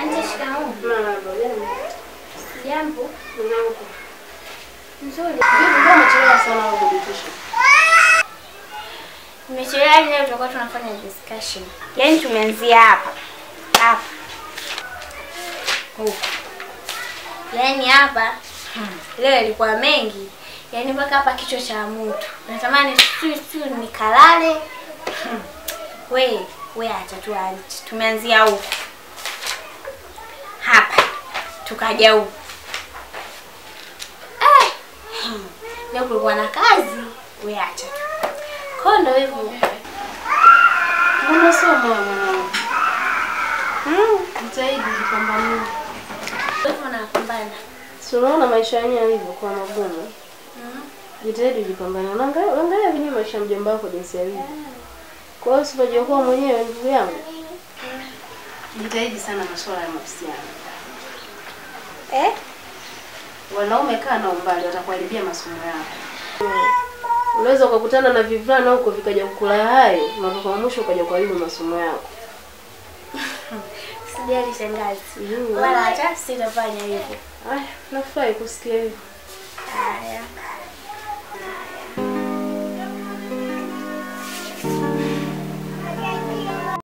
Auntie, shikamoo. Marahaba, jambo. Jambo. Mwanangu. Nzuri. Ndio umechelewa sana huko kuditisha. Nimechelewa leo tutakuwa tunafanya discussion. Yaani tumeanzia hapa. Hapa. Huko. Yaani hapa leo ilikuwa mengi. Yaani mpaka hapa kichwa cha mtu. Natamani tu nikalale. We acha tu auntie. Tumeanzia huko. Hapa. Tukaja huko. Leo kulikuwa na kazi. We acha tu. Kondo hivyo. Mbona sio mama? Jitahidi kupambana. Wewe unapambana. Si unaona maisha yenyewe yalivyo kwa magumu. Jitahidi kupambana. Unaangalia vipi maisha ya mjomba wako jinsi yalivyo. Kwa hiyo usipojiokoa mwenyewe ndugu yangu. Jitahidi sana masuala ya mahusiano. Wanaume kaa na umbali watakuharibia masomo yako. Unaweza ukakutana na vivulana huko vikaja kukula hayo, na kwa mwisho ukaja kuharibu masomo yako. Sijali shangazi. Wala hata sitafanya hivyo. Nafurahi kusikia hivyo.